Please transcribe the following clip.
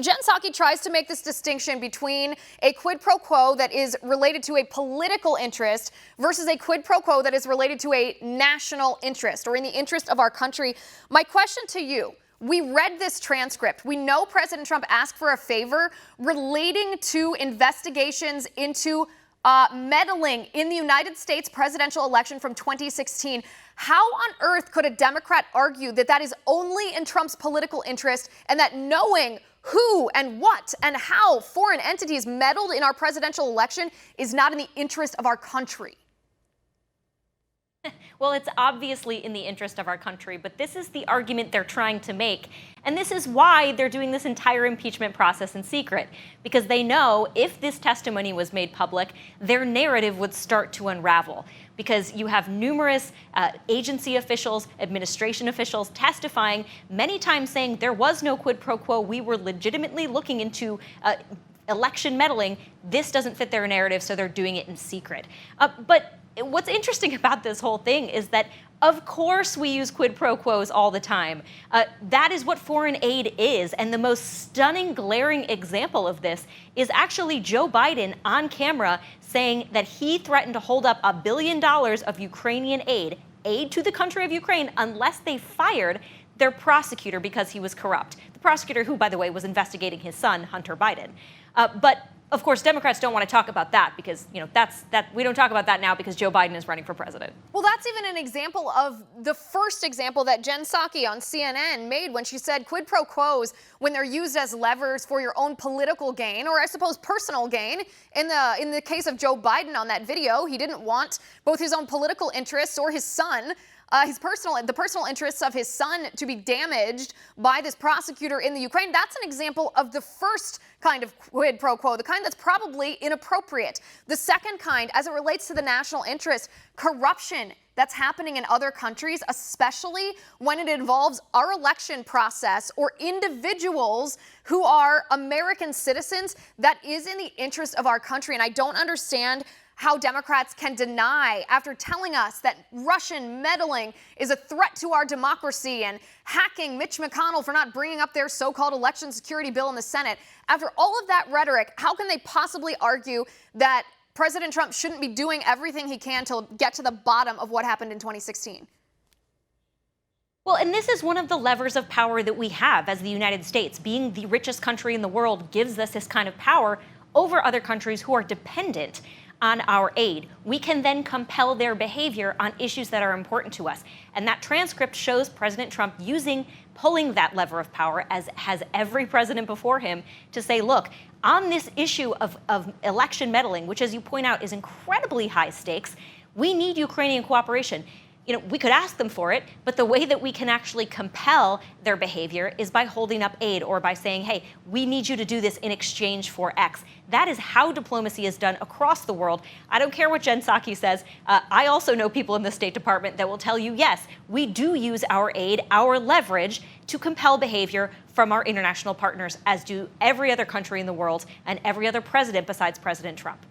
Jen Psaki tries to make this distinction between a quid pro quo that is related to a political interest versus a quid pro quo that is related to a national interest or in the interest of our country. My question to you, we read this transcript. We know President Trump asked for a favor relating to investigations into meddling in the United States presidential election from 2016. How on earth could a Democrat argue that that is only in Trump's political interest and that knowing who and what and how foreign entities meddled in our presidential election is not in the interest of our country? Well, it's obviously in the interest of our country, but this is the argument they're trying to make. And this is why they're doing this entire impeachment process in secret, because they know if this testimony was made public, their narrative would start to unravel. Because you have numerous agency officials, administration officials testifying, many times saying there was no quid pro quo. We were legitimately looking into election meddling. This doesn't fit their narrative, so they're doing it in secret. But what's interesting about this whole thing is that, of course, we use quid pro quos all the time. That is what foreign aid is. And the most stunning, glaring example of this is actually Joe Biden on camera saying that he threatened to hold up $1 billion of Ukrainian aid to the country of Ukraine, unless they fired their prosecutor because he was corrupt. The prosecutor who, by the way, was investigating his son, Hunter Biden. But of course, Democrats don't want to talk about that because, we don't talk about that now because Joe Biden is running for president. Well, that's even an example of the first example that Jen Psaki on CNN made when she said quid pro quos, when they're used as levers for your own political gain, or I suppose personal gain. In the case of Joe Biden on that video, he didn't want both his own political interests or his son, the personal interests of his son to be damaged by this prosecutor in the Ukraine. That's an example of the first kind of quid pro quo, the kind that's probably inappropriate. The second kind, as it relates to the national interest, corruption that's happening in other countries, especially when it involves our election process or individuals who are American citizens, that is in the interest of our country. And I don't understand how Democrats can deny, after telling us that Russian meddling is a threat to our democracy and hacking Mitch McConnell for not bringing up their so-called election security bill in the Senate. After all of that rhetoric, how can they possibly argue that President Trump shouldn't be doing everything he can to get to the bottom of what happened in 2016? Well, and this is one of the levers of power that we have as the United States. Being the richest country in the world gives us this kind of power over other countries who are dependent on our aid. We can then compel their behavior on issues that are important to us. And that transcript shows President Trump pulling that lever of power, as has every president before him, to say, look, on this issue of election meddling, which, as you point out, is incredibly high stakes, we need Ukrainian cooperation. We could ask them for it, but the way that we can actually compel their behavior is by holding up aid or by saying, hey, we need you to do this in exchange for X. That is how diplomacy is done across the world. I don't care what Jen Psaki says. I also know people in the State Department that will tell you, yes, we do use our aid, our leverage, to compel behavior from our international partners, as do every other country in the world and every other president besides President Trump.